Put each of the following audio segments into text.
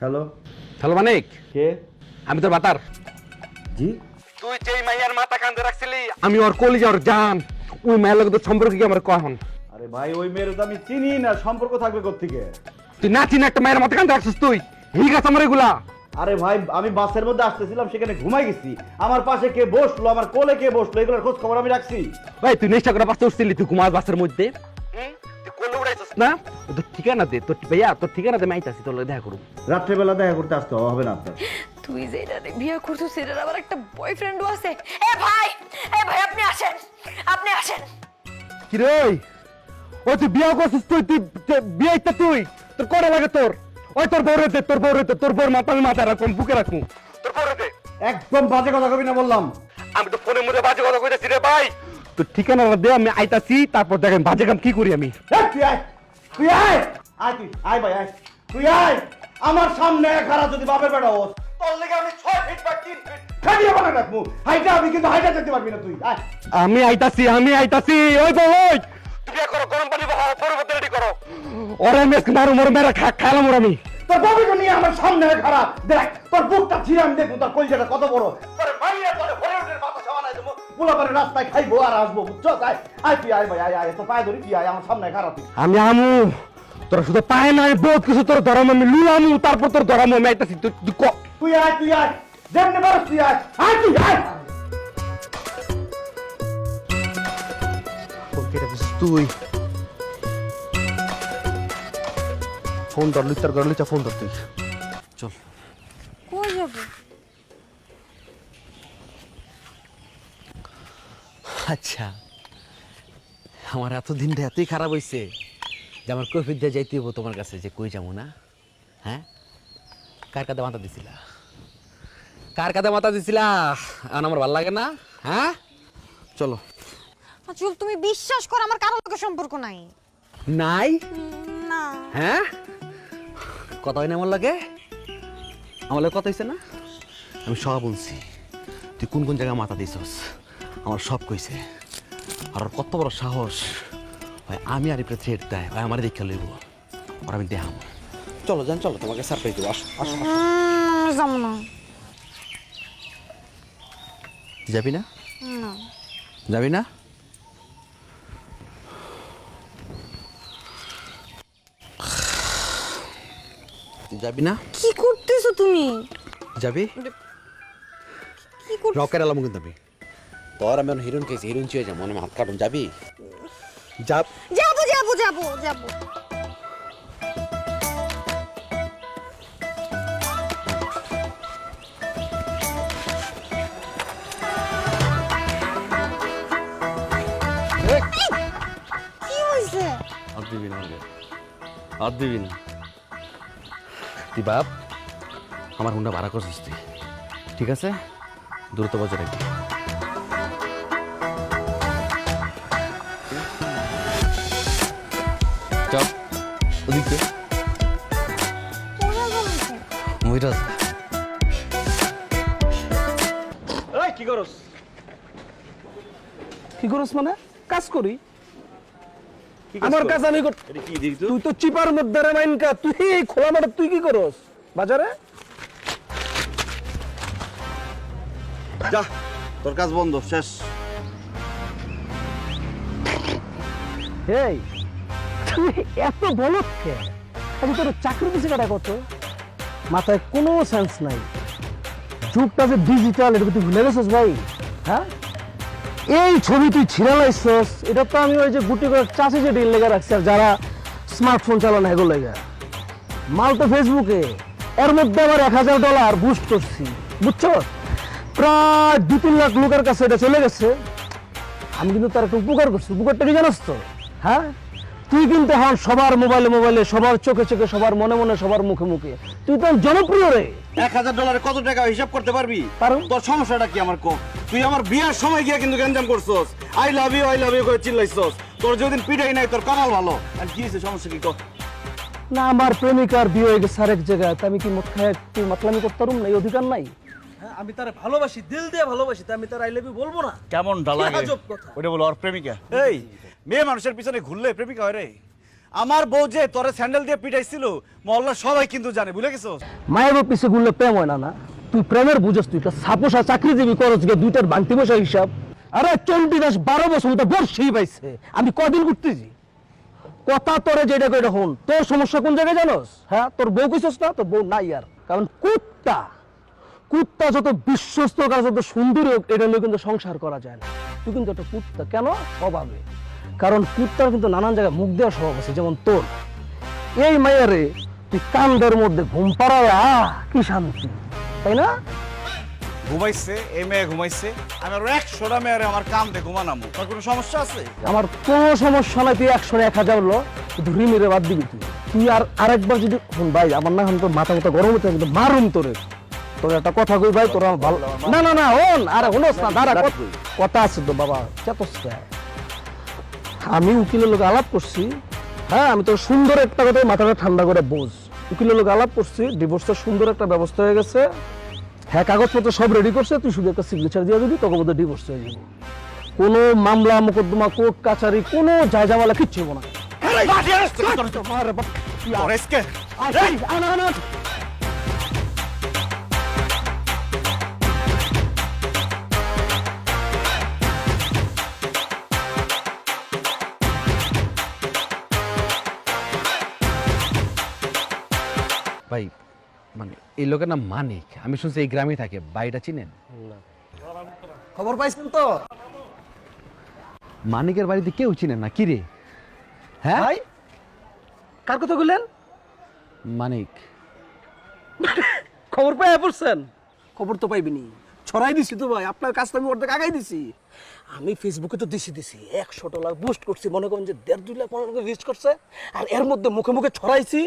Hello hello মানিক, কে? আমি তোর বাতার। জি তুই যেই মাইয়ার মাথা কান্দে রাখছিলি, আমি ওর কলিজা ওর জান। ওই মায়ের লগে তোর সম্পর্ক কি আমার কখন? আরে ভাই ওই মেয়ের তো আমি চিনি না, সম্পর্ক থাকবে কোত্থেকে? তুই না চিনা একটা মায়ের মাথা কান্দে রাখছিস তুই? ঠিক আছে আমার এগুলা। আরে ভাই আমি বাসের মধ্যে আসতেছিলাম, সেখানে ঘুমাই গেছি। আমার পাশে কে বসলো, আমার কোলে কে বসলো, এগুলোর খোঁজ খবর আমি রাখছি। ভাই তুই নেশা করে বাসে উঠছিলি, তুই ঘুমাস বাসের মধ্যে। তুই কোলে উড়াইছিস না? তোর ঠিকানা দে, তোর ভাইয়া তোর ঠিকানা দে, আমি আইতাছি তোর লগে দেখা করব। রাত্রেবেলা দেখা করতে আসতে হবে না আপনার? তুই যেটা বিয়ে করছো সেটার আবার একটা বয়ফ্রেন্ডও আছে। এ ভাই আপনি আসেন, আপনি আসেন। কি রে ওই তুই বিয়া করছিস? তুই বিয়ে ইচ্ছা তুই তোর করে লাগে তোর? ওই তোর বউরে দে, তোর বউর মাথা আমি মাথায় রাখবো, বুকে রাখবো। তোর বউরে দে। একদম বাজে কথা কবি না বললাম। আমি তো ফোনের মধ্যে বাজে কথা কইতাছি রে ভাই। তোর ঠিকানা দে, আমি আইতাছি, তারপর দেখেন বাজে কাম কি করি আমি। তুই আয়, তুই আয়, আয় তুই আয় ভাই আয়, তুই আয়। আমার সামনে খারাপ যদি বাপের বেটা হোস, তোর লেগে আমি 6 ফিট বা 3 ফিট খাটিয়ে বানা রাখবো। হাইটা আমি কিন্তু হাইটা যেতে পারবি না তুই। আয় আমি আইতাছি। ওই বউ ওই তুমি করো, গরম পানি বহাও, পরবর্তী রেডি করো। ওরে মেস মারু মর মেরা খাইলাম ওর আমি। তোর বাবাকে নিয়ে আমার সামনে খারাপ দেখ, তোর বুকটা ছিঁড়ে আমি দেখবো তোর কলিজাটা কত বড়। তোর মাইয়া তোর ঘরে উঠে মাথা সামানায় দেবো, পোলাপারে রাস্তায় খাইবো আর আসবো, বুঝছো? আয় আয় তুই আয় ভাই, আয় আয়, তোর পায়ে ধরি তুই আয় আমার সামনে খারাপ তুই। আমি আমু, তোরা শুধু পায় নাই, বহুত কিছু তোর ধরাম আমি লুলামু, তারপর তোর ধরামু আমি আইতাছি। তুই তুই আয়, তুই আয়, যেমনি পারস তুই আয়, আয় তুই আয়। তুই ফোন ধর, লুচার ঘর লুচা ফোন ধর তুই। চল কই যাব? আচ্ছা, আমার এতদিনটা এতই খারাপ হয়েছে যে আমার কৈফিয়ত দিয়ে যাইতে হবো তোমার কাছে, যে কই যাবো না। হ্যাঁ, কার কাঁধে মাথা দিছিলা? কার কাঁধে মাথা দিছিলা? এখন আমার ভাল লাগে না। হ্যাঁ চলো। আচ্ছা তুমি বিশ্বাস কর, আমার কারোর লগে সম্পর্ক নাই। নাই? না। হ্যাঁ, কথা হয় না আমার লাগে? আমার লাগে কথা হয়েছে না? আমি সব বলছি, তুই কোন কোন জায়গায় মাথা দিছস আমার সব কইছে। আর ওর কত বড় সাহস হয়, আমি আর একটা থ্রেট দেয় ভাই, আমার দেখে লইব, ওর আমি দেখাম। চলো যান, চলো তোমাকে সারপ্রাইজ দেবো। আসো আসো আসো। যাবো না। যাবি না? না। যাবি না? তুই যাবি না? কি করতেছো তুমি? যাবি? কি করছো? রকের আলাম কিন্তু আমি তোর, আমি হিরোইন খেয়েছি, হিরোইন চেয়ে যাবো, মনে হাত কাটুন। যাবি? যাব। যাবো যাবো যাবো যাবো। কি হয়েছে? হাত দিবি না, হাত দিবি না। তুই বাপ, আমার হুন্ডা ভাড়া করছিস তুই, ঠিক আছে? দ্রুত বজায় রাখবি। চল ওদিকে মহিরাজ। এই কি করস? কি করস মানে? কাজ করি, কি কাজ আমার করস? কাজ আমি এটা কি দেখছ? তুই তো চিপার মধ্যে রে মাইনকা, তুই এই খোলা মাঠে তুই কি করস বাজারে? যা, তোর কাজ বন্ধ, শেষ। এই তুই এত বলত কে? আচ্ছা তোর চাকরি দিছে কাটা কত? মাথায় কোনো সেন্স নাই। যুগটা যে ডিজিটাল, এটা তুই ভুলে গেছিস ভাই? হ্যাঁ, এই ছবি তুই ছিঁড়ে লাইছস, এটা তো আমি ওই যে গুটি করে চাষে যে ডিল লেগে রাখছি, আর যারা স্মার্টফোন চালানো এগুলো লেগে মাল তো ফেসবুকে, এর মধ্যে আবার $1000 বুস্ট করছি, বুঝছো? প্রায় 2-3 লাখ লোকের কাছে এটা চলে গেছে। আমি কিন্তু তার একটা উপকার করছি। উপকারটা কি জানোস তো? হ্যাঁ, তুই কিন্তু এখন সবার মোবাইলে মোবাইলে, সবার চোখে চোখে, সবার মনে মনে, সবার মুখে মুখে তুই তো জনপ্রিয় রে। $1000 কত টাকা হিসাব করতে পারবি? পারুম। তোর সমস্যাটা কি আমার কো? তুই আমার বিয়ার সময় গিয়া কিন্তু গঞ্জাম করছস, আই লাভ ইউ করে চিল্লাইছস। তোর যেদিন পিটাই নাই, তোর কপাল ভালো। আর কি হয়েছে, সমস্যা কি কর? না, আমার প্রেমিকার বিয়ে হয়ে গেছে আরেক জায়গায়, তা আমি কি মদ খায় তুই মাতলামি করতে পারুম না? এই অধিকার নাই? আমি তারে ভালোবাসি, দিল দিয়ে ভালোবাসি, তা আমি তার আই লাভ ইউ বলবো না? কেমন কি লাগে আজব কথা। ওটা বলো, ওর প্রেমিকা। এই মেয়ে মানুষের পিছনে ঘুরলে প্রেমিকা হয় রে? আমার বউ যে তোরে স্যান্ডেল দিয়ে পিটাইছিল মহল্লার সবাই কিন্তু জানে, ভুলে গেছো? মায়ের পিছে ঘুরলে প্রেম হয় না না? তুই প্রেমের বুঝস, তুই একটা সাপোসা চাকরিজীবী করস গে, দুইটার বাংতি বসা হিসাব। আরে চণ্ডীদাস 12 বছর তো বর্ষই পাইছে, আমি কদিন ঘুরতেছি। কথা তোরে যেটা কইটা হন, তোর সমস্যা কোন জায়গায় জানোস? হ্যাঁ, তোর বউ কইছস না? তোর বউ নাই আর। কারণ কুত্তা কুত্তা যত বিশ্বস্ত কাজ যত সুন্দর হোক, এটা নিয়ে কিন্তু সংসার করা যায় না। তুই কিন্তু একটা কুত্তা। কেন? স্বভাবে। কারণ কুত্তার কিন্তু নানান জায়গায় মুখ দেওয়ার স্বভাব আছে, যেমন তোর। এই মাইয়ারে তুই কান্দের মধ্যে ঘুম পাড়ায় কি শান্তি, তাই না? ঘুমাইছে, এই মেয়ে ঘুমাইছে, আমি আরো 100টা মেয়েরে আমার কাম দিয়ে ঘুমানামো, তোর কোনো সমস্যা আছে? আমার কোনো সমস্যা নাই, তুই 100-1000 হলো, কিন্তু রিমিরে বাদ দিবি তুই। তুই আর আরেকবার যদি শুন ভাই, আমার না এখন তো মাথা মতো গরম হচ্ছে, কিন্তু মারুম তোরে। তোর একটা কথা কই ভাই, তোর আমার ভালো না না না হন, আরে হনোস না, দাঁড়া, কথা আছে তো বাবা, চেতস। আমি উকিলের লোক আলাপ করছি, হ্যাঁ, আমি তোর সুন্দর একটা কথা মাথাটা ঠান্ডা করে বোঝ। উকিলের লোক আলাপ করছি, ডিভোর্সের সুন্দর একটা ব্যবস্থা হয়ে গেছে। হ্যাঁ, কাগজপত্র সব রেডি করছে, তুই শুধু একটা সিগনেচার দিয়ে দিবি, তোকে বোধহয় ডিভোর্স হয়ে যাবে। কোনো মামলা মোকদ্দমা কোর্ট কাছারি কোনো জায়জামালা কিচ্ছু হবো না। ভাই মানে এই লোকের নাম মানিক, আমি শুনছি এই গ্রামে থাকে, বাড়িটা চিনেন? খবর পাইছেন তো? মানিকের বাড়িতে কেউ চিনেন না? কি রে? হ্যাঁ ভাই, কার কথা বললেন? মানিক। খবর পাই পড়ছেন? খবর তো পাইবিনি, ছড়াই দিছি তো ভাই, আপনার কাজটা আমি অর্ধেক আগাই দিছি। আমি ফেসবুকে তো দিছি $100 বুস্ট করছি, মনে করেন যে 1.5-2 লাখ মানুষ রিচ করছে। আর এর মধ্যে মুখে মুখে ছড়াইছি,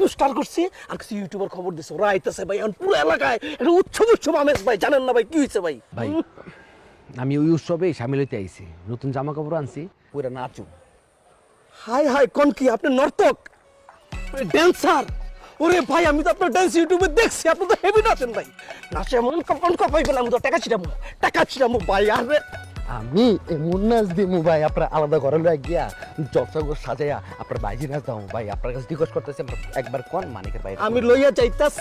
পোস্টার করছি, আর কিছু ইউটিউবার খবর দিছে, ওরা আইতেছে ভাই, এখন পুরো এলাকায় এটা উৎসব আমেজ ভাই। জানেন না ভাই কি হয়েছে ভাই? ভাই আমি ওই উৎসবে সামিল হইতে আইছি, নতুন জামা কাপড় আনছি, পুরা নাচু। হাই হাই, কোন কি আপনি নর্তক, ড্যান্সার? ওরে ভাই, আমি তো আপনার ডান্স ইউটিউবে দেখছি, আপনি তো হেভি নাচেন ভাই। নাচে এমন কখন কপাইবেন, আমি তো টাকা ছিটামো ভাই। আরে আমি এমন নাচ দিমু ভাই, আপনার আলাদা ঘরে লয়ে গিয়া জলসা করে সাজাইয়া আপনার বাইজি নাচ দাও ভাই। আপনার কাছে রিকোয়েস্ট করতেছি, একবার কোন মানিকের বাইরে আমি লইয়া যাইতাস।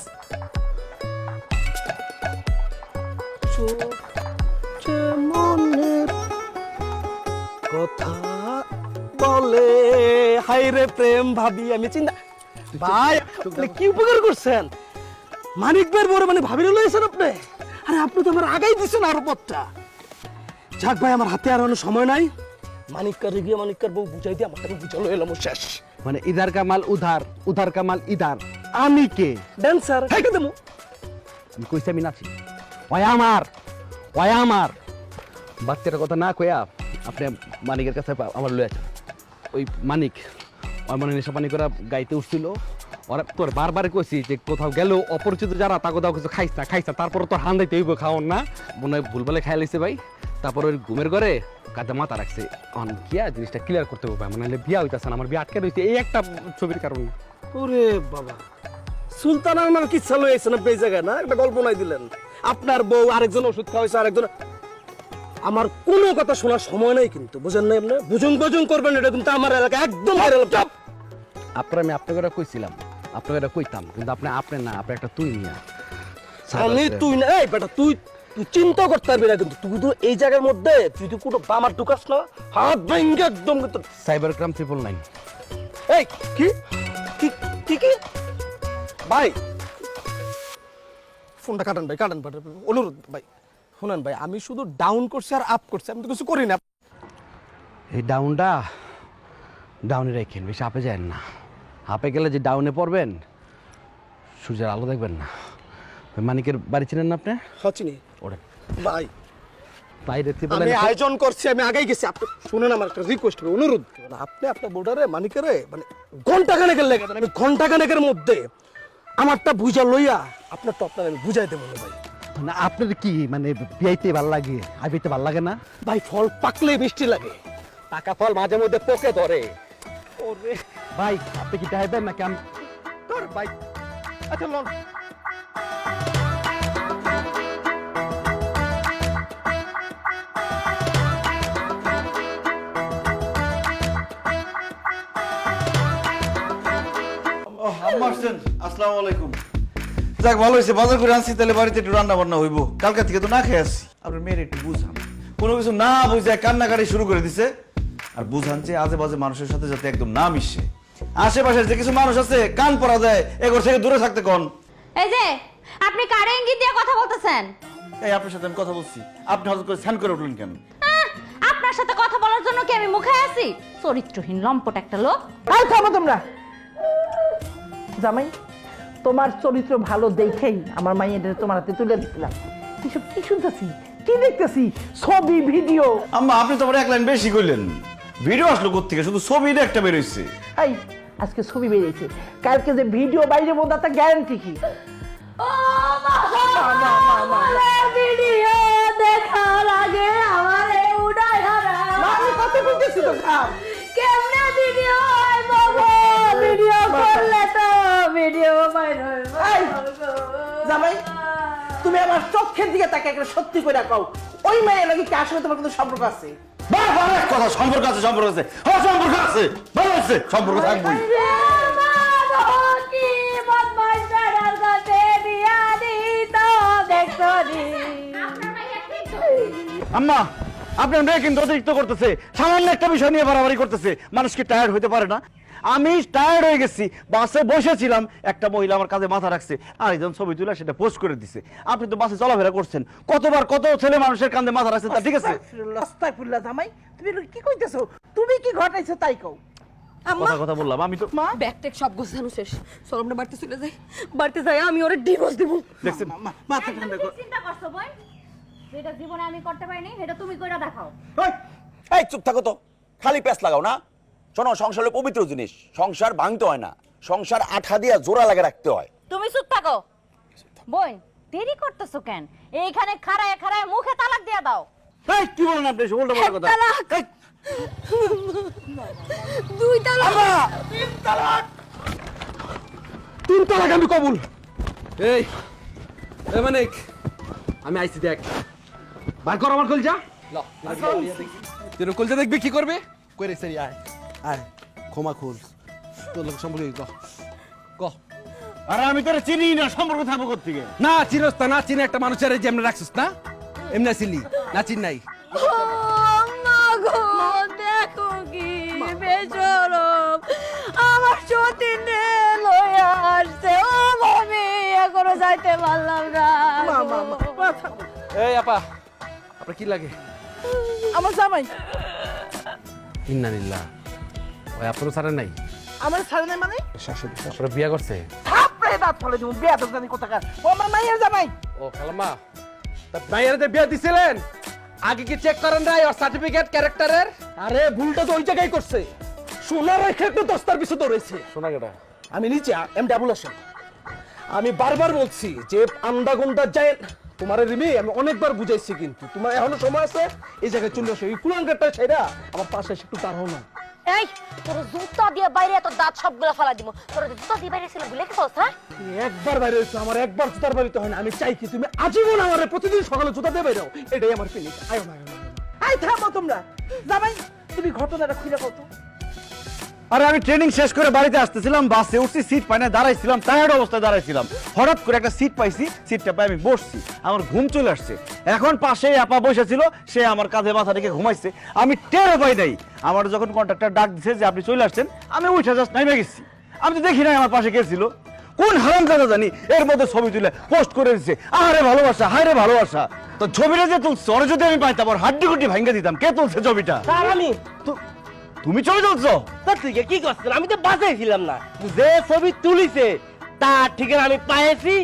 মনের কথা বলে, হাই রে প্রেম ভাবি, আমি চিন্তা ভাই, আপনি কি উপকার করছেন? মানিক ভাইয়ের বড় মানে ভাবিরে লইছেন আপনি? আরে আপনি তো আমার আগাই দিছেন আরো পথটা। যাক ভাই, আমার হাতে আর অনেক সময় নাই। মানিককার গিয়ে মানিককার বউ বুঝাই দিয়ে আমার বুঝালো এলাম, শেষ। মানে ইধার কামাল উধার, উধার কামাল ইধার। আমি কে? ড্যান্সার খাইকে দেবো। আমি কইছি আমি নাচি, ওই আমার বাচ্চাটার কথা না কইয়া আপনি মানিকের কাছে আমার লয়ে আছেন। ওই মানিক ওই মানে নেশা পানি করে গাইতে উঠছিল, ওরা তোর বারবার কইছি যে কোথাও গেল অপরিচিত যারা তা কোথাও কিছু খাইস না, তারপরে তোর হান দিতে হইব, খাওন না মনে হয় ভুলভালে খাই লাইছে ভাই। তারপর ওই ঘুমের ঘরে কাজে মাথা রাখছে, অন কিয়া জিনিসটা ক্লিয়ার করতে হবে ভাই, মানে বিয়া হইতাছে না, আমার বিয়া আটকে রয়েছে এই একটা ছবির কারণে। ওরে বাবা, সুলতান আমার কিচ্ছা লইছেন আপনি এই জায়গায়, না একটা গল্প নাই দিলেন। আপনার বউ আরেকজন ওষুধ খাওয়াইছে, আরেকজন। আমার কোনো কথা শোনার সময় নাই কিন্তু, বুঝেন না? আপনি বুঝুন করবেন, এটা কিন্তু আমার এলাকা একদম ভাইরাল। আপনার আমি আপনাকে কইছিলাম, আপনাকে কইতাম, কিন্তু আপনি না, আপনি একটা তুই নিয়া আমি তুই না, এই বেটা তুই চিন্তা করতে পারবি না কিন্তু, তুই তো এই জায়গার মধ্যে তুই তো কোনো বামার ঢুকাস না, হাত ভেঙে একদম কিন্তু। Cyber crime 999। এই কি কি কি কি ভাই, ফোনটা কাটান ভাই, কাটান ভাই, অনুরোধ ভাই। শুনেন ভাই, আমি শুধু ডাউন করছি আর আপ করছি, আমি তো কিছু করি না। এই ডাউনে রেখেন, বেশি আপে যায় না। হাপে গেলে যে ডাউনে পড়বেন, সূর্যের আলো দেখবেন না। ওই মানিকের বাড়ি চিনেন না আপনি? হচ্ছিনি ওটা ভাই, বাইরে আমি আয়োজন করছি, আমি আগেই গেছি। আপনি শুনেন, আমার একটা রিকোয়েস্ট হবে, অনুরোধ। আপনি আপনার বোর্ডারে মানিকেরে মানে ঘন্টাখানেকের লেগে দেন, আমি ঘন্টাখানেকের মধ্যে আমারটা বুঝা লইয়া আপনার তো আপনার আমি বুঝাই দেবো ভাই। না আপনার কি মানে বিয়াইতে ভাল লাগে, আইতে ভাল লাগে না ভাই? ফল পাকলে মিষ্টি লাগে, পাকা ফল মাঝে মধ্যে পোকে ধরে। ওরে ভাই, আপনি কি চাইবেন নাকি আমি তোর ভাই? আচ্ছা লন। আসছেন, আসসালামু আলাইকুম। যাক ভালো হয়েছে, বাজার করে আনছি, তাহলে বাড়িতে একটু রান্না বান্না হইব। কালকে থেকে তো না খেয়ে আসছি। আপনার মেয়ের একটু বুঝান, কোনো কিছু না বুঝে কান্নাকাটি শুরু করে দিছে। আর বুঝান যে আজে বাজে মানুষের সাথে যাতে একদম না মিশে। আশেপাশের যে কিছু মানুষ আছে কান পড়া যায়, এগুলো থেকে দূরে থাকতে কোন। এই যে আপনি কারে ইঙ্গিত দিয়ে কথা বলতেছেন? এই আপনার সাথে আমি কথা বলছি, আপনি হঠাৎ করে স্যান করে উঠলেন কেন? আপনার সাথে কথা বলার জন্য কি আমি মুখে আছি? চরিত্রহীন লম্পট একটা লোক। আর থামো তোমরা। জামাই, তোমার চরিত্র ভালো দেখেই আমার মাইয়াদের তোমার হাতে তুলে দিছিলাম। এসব কি শুনতেছি, কি দেখতেছি? ছবি, ভিডিও। আম্মা আপনি তো আবার এক লাইন বেশি কইলেন। ভিডিও আসলো কোত্থেকে? শুধু ছবিটা একটা বের হইছে। এই আজকে ছবি বেরিয়েছে, কালকে যে ভিডিও বাইরে বন্ধ, তার গ্যারান্টি কি? ভিডিও দেখার আগে আমারে উড়াই হারাম। আমি কথা বলতেছি তো, খাও। কেমনে ভিডিও হয় বাবা? ভিডিও করলে তো ভিডিও ভাইরাল। এই, জামাই, তুমি আমার চোখের দিকে তাকে একটা সত্যি করে কও, ওই মেয়ের লাগি কি আসলে তোমার কোনো সম্পর্ক আছে? বারবার এক কথা, সম্পর্ক আছে, সম্পর্ক আছে। হ্যাঁ সম্পর্ক আছে, ভালো আছে, সম্পর্ক থাকবেই। আম্মা আপনার মেয়ে কিন্তু অতিরিক্ত করতেছে, সামান্য একটা বিষয় নিয়ে বাড়াবাড়ি করতেছে। মানুষ কি টায়ার্ড হইতে পারে না? আমি টায়ার্ড হয়ে গেছি, বাসে বসেছিলাম, একটা মহিলা আমার কাঁধে মাথা রাখছে, আর একজন ছবি তুলে সেটা পোস্ট করে দিছে। আপনি তো বাসে চলাফেরা করছেন, কতবার কত ছেলে মানুষের কাঁধে মাথা রাখছে, তা ঠিক আছে? আস্তাগফিরুল্লাহ, জামাই, তুমি এগুলো কি কইতেছো? তুমি কি ঘটাইছো তাই কও। কথা বললাম আমি তো। ব্যাগ ট্যাগ সব গোছানো শেষ, চল আমরা বাড়িতে চলে যাই। বাড়িতে যাই আমি ওরে ডিভোর্স দেবো। দেখছেন মাথা ঠান্ডা কর। চিন্তা করছো বই? যেটা জীবনে আমি করতে পারিনি সেটা তুমি কইরা দেখাও। এই চুপ থাকো তো, খালি প্যাঁচ লাগাও না। শোনো, সংসার হলো পবিত্র জিনিস, সংসার ভাঙতে হয় না, সংসার আঠা দিয়া জোড়া লাগে রাখতে হয়। তুমি চুপ থাকো। বোন, দেরি করতেছো কেন? এইখানে খাড়ায় খাড়ায় মুখে তালাক দিয়ে দাও। এই কি বলেন আপনি, উল্টো পাল্টা কথা। তালাক। এই, 2 তালাক। তিন তালাক আমি কবুল। এই এ মানিক, আমি আইছি দেখ, বার কর আমার কলজা। তুই কলজা দেখবি কি করবে? কই রে সেরি, আয় আয়, ক্ষমা খুল, তোর লোক সম্পর্কে ক। আরে আমি তোরে চিনি না, সম্পর্ক থাকবো কোত্থেকে? না চিনস তা না চিনে একটা মানুষের এই যে এমনি রাখছিস না, এমনি ছিলি না, চিন নাই। মা গো, দেখো কি বেশরম আমার সতীন রে লইয়া আসছে। ও আমি এখনো যাইতে পারলাম না। এই আপা, আপনার কি লাগে? আমার জামাই ইন্নালিল্লাহ, ওই আপনারও ছাড়া নাই? আমার ছাড়ে নাই মানে? ওরা বিয়া করছে? থাপড়ে দাঁত ফেলে দিব, বিয়া তো জানি কোথাকার। ও আমার মাইয়ের জামাই। ও খালাম্মা, তা মাইয়ারে বিয়া দিছিলেন, আগে কি চেক করেন নাই ওর সার্টিফিকেট ক্যারেক্টারের? আরে ভুলটা তো ওই জায়গায় করছে, সোনার রেখে একটু দস্তার পিছু ধরেছে। শোনা গেটা আমি নিচে এম ডাবল আসেন, আমি বারবার বলছি যে আন্দা গুন্ডা যায় তোমার রিমি, আমি অনেকবার বুঝাইছি, কিন্তু তোমার এখনো সময় আছে, এই জায়গায় চলে আসো। এই কুলাঙ্গারটা ছেড়া আমার পাশে এসে একটু দাঁড়াও না। এই তোর জুতা দিয়ে বাইরে এত দাঁত সবগুলা ফেলা দিব। তোর জুতা দিয়ে বাইরে ছিল ভুলে গেছস? হ্যাঁ, তুমি একবার বাইরে হয়েছো, আমার একবার জুতার বাড়িতে হয় না। আমি চাই কি তুমি আজীবন আমার প্রতিদিন সকালে জুতা দিয়ে বাইরে হও, এটাই আমার ফিলিং। আয় না, আয় থামো তোমরা। জামাই, তুমি ঘটনাটা খুলে কত। আরে আমি ট্রেনিং শেষ করে বাড়িতে আসতেছিলাম, বাসে উঠছি, সিট পাই না, দাঁড়াইছিলাম, টায়ার্ড অবস্থায় দাঁড়াইছিলাম। হঠাৎ করে একটা সিট পাইছি, সিটটা পাই আমি বসছি, আমার ঘুম চলে আসছে। এখন পাশে আপা বসেছিল, সে আমার কাঁধে মাথা রেখে ঘুমাইছে, আমি টেরও পাই নাই। আমার যখন কন্ট্রাক্টর ডাক দিছে যে আপনি চলে আসছেন, আমি উঠে জাস্ট নামে গেছি। আমি তো দেখি নাই আমার পাশে কে ছিল, কোন হারামজাদা জানি এর মধ্যে ছবি তুলে পোস্ট করে দিচ্ছে। আরে ভালোবাসা, হায় রে ভালোবাসা। তো ছবিটা যে তুলছে, ওরা যদি আমি পাইতাম, ওর হাড্ডি গুড্ডি ভাঙ্গে দিতাম। কে তুলছে ছবিটা? আর আমি তুমি ছবি তুলছো? তোর থেকে কি করছেন? আমি তো বাঁচাইছিলাম না, যে ছবি তুলিছে তার ঠিকানা আমি পাইছি।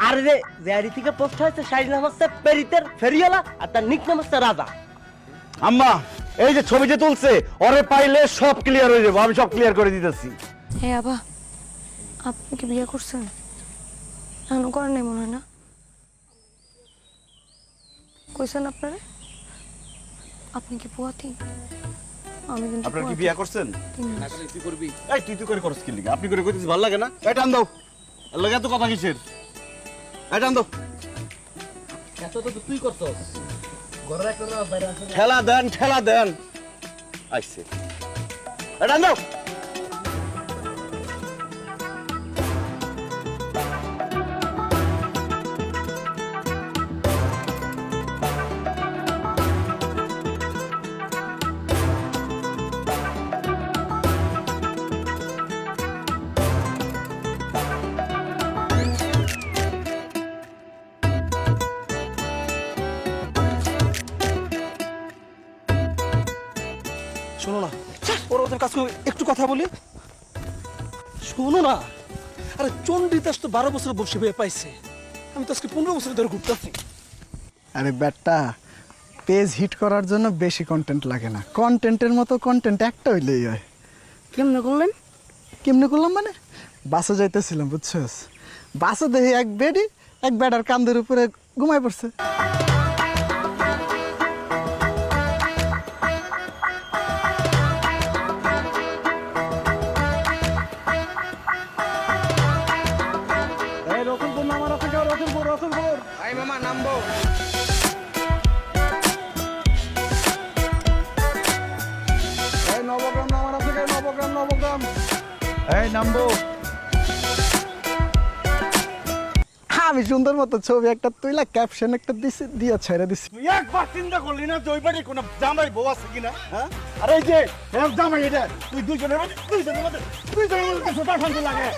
আর যে জেআরি থেকে পোস্ট হয়েছে, শাড়ির নাম হচ্ছে পেরিতের ফেরিওয়ালা, আর তার নিক নাম হচ্ছে রাজা। আম্মা এই যে ছবি যে তুলছে, ওরে পাইলে সব ক্লিয়ার হয়ে যাবো, আমি সব ক্লিয়ার করে দিতেছি। হে আবা, আপনি কি বিয়ে করছেন? এখনো করেন নাই মনে হয় না? কইছেন আপনারে? আপনি কি পুয়াতি? আমি কিন্তু আপনারা কি পুয়াতি। বিয়ে করছেন? তুই করবি? এই তুই করে করছিস কি লিগা? আপনি করে কইতেছিস ভালো লাগে না? এই টান দাও, এর লাগে এত কথা কিসের? এই টান দাও, এত তো তুই করছস, ঘরের একটা না বাইরে আছে। ঠেলা দেন, ঠেলা দেন। আইছে, এই টান দাও। ওরা ওদের কাছে একটু কথা বলি। শোনো না, আরে চণ্ডীদাস তো 12 বছর বসে হয়ে পাইছে, আমি তো আজকে 15 বছর ধরে ঘুরতেছি। আরে ব্যাটা, পেজ হিট করার জন্য বেশি কন্টেন্ট লাগে না, কন্টেন্টের মতো কন্টেন্ট একটা হইলেই হয়। কেমনে করলেন? কেমনে করলাম মানে, বাসে যাইতেছিলাম বুঝছস, বাসে দেখি এক বেডি এক বেডার কান্দের উপরে ঘুমাই পড়ছে। রতনপুর নামা, রতনপুর, রতনপুর। ভাই মামা নামবো। নবগ্রাম নামার আছে, নবগ্রাম, নবগ্রাম। এই নামবো। আমি সুন্দর মতো ছবি একটা তুইলা ক্যাপশন একটা দিছি, দিয়া ছেড়ে দিছি। তুই একবার চিন্তা করলি না যে ওই বাড়ির কোনো জামাই বউ আছে কিনা? হ্যাঁ, আরে এই যে জামাই এটা, তুই দুইজনের মধ্যে লাগে।